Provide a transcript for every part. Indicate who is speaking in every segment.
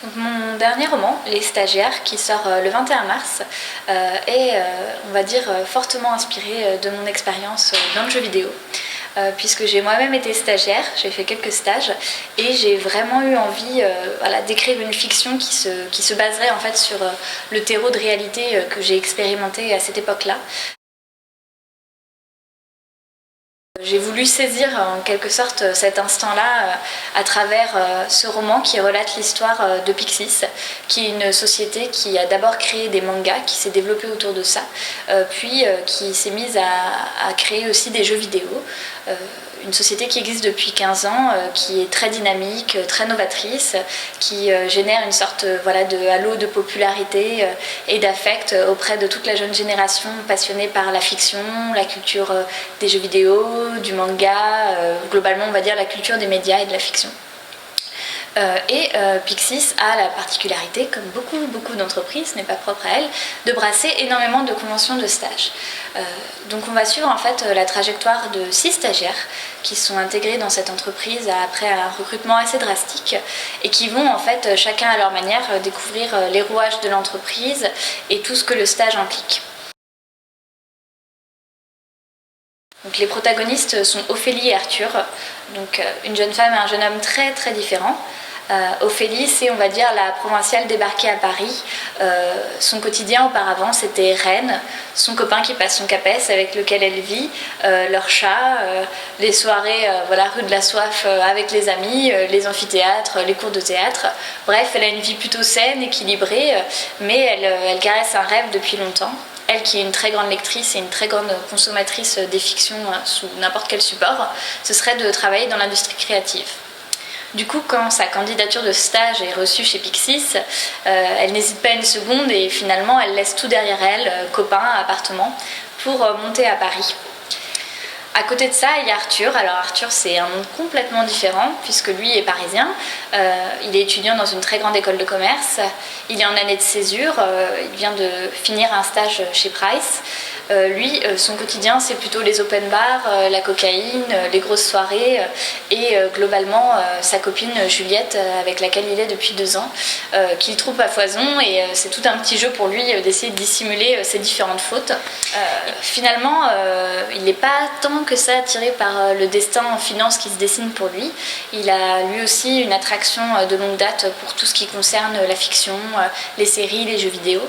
Speaker 1: Donc, mon dernier roman, Les Stagiaires, qui sort le 21 mars, est, on va dire, fortement inspiré de mon expérience dans le jeu vidéo. Puisque j'ai moi-même été stagiaire, j'ai fait quelques stages et j'ai vraiment eu envie d'écrire une fiction qui se baserait en fait sur le terreau de réalité que j'ai expérimenté à cette époque-là. J'ai voulu saisir en quelque sorte cet instant-là à travers ce roman qui relate l'histoire de Pixis, qui est une société qui a d'abord créé des mangas, qui s'est développée autour de ça, puis qui s'est mise à créer aussi des jeux vidéo. Une société qui existe depuis 15 ans, qui est très dynamique, très novatrice, qui génère une sorte de halo de popularité et d'affect auprès de toute la jeune génération passionnée par la fiction, la culture des jeux vidéo, du manga, globalement on va dire la culture des médias et de la fiction. Pixis a la particularité, comme beaucoup d'entreprises, ce n'est pas propre à elle, de brasser énormément de conventions de stage. Donc on va suivre en fait la trajectoire de 6 stagiaires qui sont intégrés dans cette entreprise après un recrutement assez drastique et qui vont en fait chacun à leur manière découvrir les rouages de l'entreprise et tout ce que le stage implique. Donc les protagonistes sont Ophélie et Arthur, donc une jeune femme et un jeune homme très très différents. Ophélie, c'est on va dire la provinciale débarquée à Paris. Son quotidien auparavant c'était Rennes, son copain qui passe son CAPES avec lequel elle vit, leur chat, les soirées rue de la Soif avec les amis, les amphithéâtres, les cours de théâtre. Bref, elle a une vie plutôt saine, équilibrée, mais elle caresse un rêve depuis longtemps. Elle qui est une très grande lectrice et une très grande consommatrice des fictions sous n'importe quel support, ce serait de travailler dans l'industrie créative. Du coup, quand sa candidature de stage est reçue chez Pixis, elle n'hésite pas une seconde et finalement elle laisse tout derrière elle, copain, appartement, pour monter à Paris. À côté de ça, il y a Arthur. Alors Arthur, c'est un monde complètement différent puisque lui est parisien. Il est étudiant dans une très grande école de commerce. Il est en année de césure. Il vient de finir un stage chez Price. Lui, son quotidien, c'est plutôt les open bars, la cocaïne, les grosses soirées et globalement sa copine Juliette, avec laquelle il est depuis 2 ans, qu'il trouve à foison et c'est tout un petit jeu pour lui d'essayer de dissimuler ses différentes fautes. Finalement, il n'est pas tant que ça attiré par le destin en finance qui se dessine pour lui. Il a lui aussi une attraction de longue date pour tout ce qui concerne la fiction, les séries, les jeux vidéo.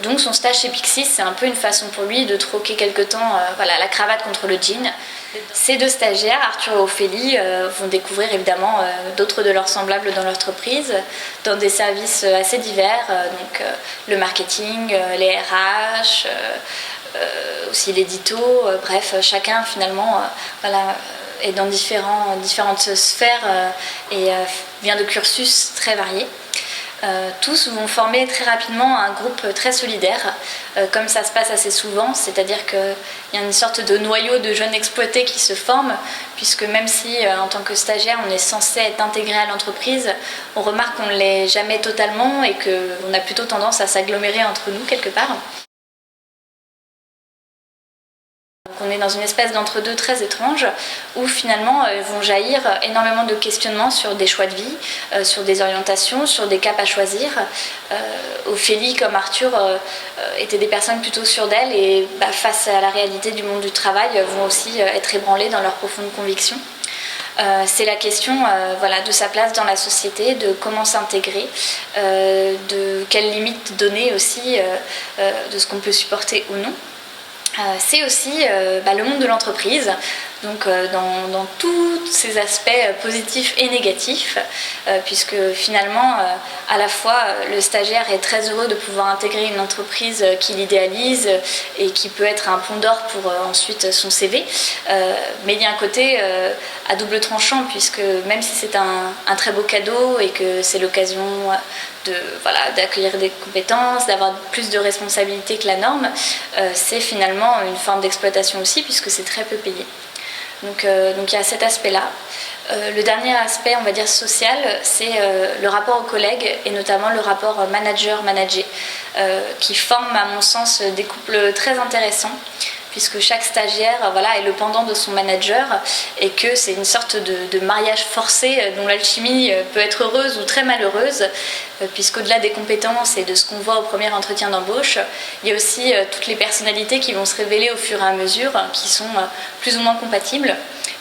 Speaker 1: Donc son stage chez Pixis, c'est un peu une façon pour lui de troquer quelque temps la cravate contre le jean. Ces 2 stagiaires, Arthur et Ophélie, vont découvrir évidemment d'autres de leurs semblables dans l'entreprise, dans des services assez divers, donc le marketing, les RH, aussi l'édito, bref, chacun finalement est dans différentes sphères et vient de cursus très variés. Tous vont former très rapidement un groupe très solidaire, comme ça se passe assez souvent, c'est-à-dire qu'il y a une sorte de noyau de jeunes exploités qui se forme, puisque même si en tant que stagiaire on est censé être intégré à l'entreprise, on remarque qu'on ne l'est jamais totalement et qu'on a plutôt tendance à s'agglomérer entre nous quelque part. On est dans une espèce d'entre-deux très étrange où finalement vont jaillir énormément de questionnements sur des choix de vie, sur des orientations, sur des caps à choisir. Ophélie comme Arthur étaient des personnes plutôt sûres d'elles et face à la réalité du monde du travail vont aussi être ébranlées dans leurs profondes convictions. C'est la question de sa place dans la société, de comment s'intégrer, de quelles limites donner aussi, de ce qu'on peut supporter ou non. C'est aussi le monde de l'entreprise, donc dans tous ses aspects positifs et négatifs, puisque finalement, à la fois, le stagiaire est très heureux de pouvoir intégrer une entreprise qu'il idéalise et qui peut être un pont d'or pour ensuite son CV, mais il y a un côté à double tranchant, puisque même si c'est un très beau cadeau et que c'est l'occasion d'accueillir des compétences, d'avoir plus de responsabilités que la norme, c'est finalement une forme d'exploitation aussi puisque c'est très peu payé. Donc il y a cet aspect-là. Le dernier aspect, on va dire social, c'est le rapport aux collègues et notamment le rapport manager-managé qui forme à mon sens des couples très intéressants puisque chaque stagiaire est le pendant de son manager et que c'est une sorte de mariage forcé dont l'alchimie peut être heureuse ou très malheureuse, puisqu'au-delà des compétences et de ce qu'on voit au premier entretien d'embauche, il y a aussi toutes les personnalités qui vont se révéler au fur et à mesure, qui sont plus ou moins compatibles.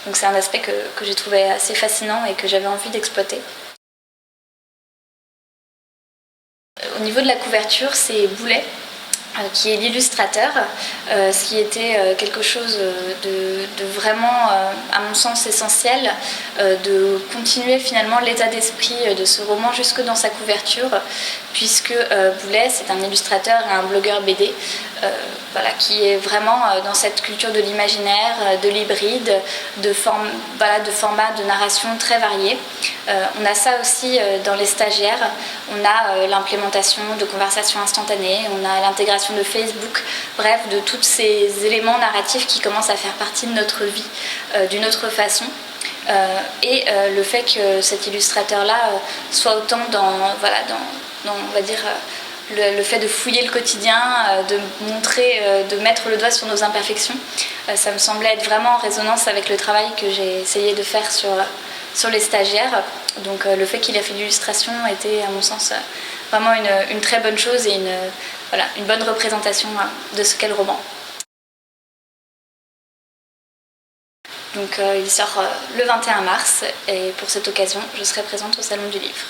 Speaker 1: Donc c'est un aspect que j'ai trouvé assez fascinant et que j'avais envie d'exploiter. Au niveau de la couverture, c'est Boulet qui est l'illustrateur, ce qui était quelque chose de vraiment, à mon sens, essentiel, de continuer finalement l'état d'esprit de ce roman jusque dans sa couverture, puisque Boulet, c'est un illustrateur et un blogueur BD, qui est vraiment dans cette culture de l'imaginaire, de l'hybride, de formats de narration très variés. On a ça aussi dans les stagiaires, on a l'implémentation de conversations instantanées, on a l'intégration de Facebook, bref, de tous ces éléments narratifs qui commencent à faire partie de notre vie d'une autre façon. Et le fait que cet illustrateur-là soit autant dans on va dire, le fait de fouiller le quotidien, de montrer, de mettre le doigt sur nos imperfections, ça me semblait être vraiment en résonance avec le travail que j'ai essayé de faire sur les stagiaires. Donc le fait qu'il a fait de l'illustration était, à mon sens, vraiment une très bonne chose et une bonne représentation de ce qu'est le roman. Donc il sort le 21 mars et pour cette occasion, je serai présente au Salon du Livre.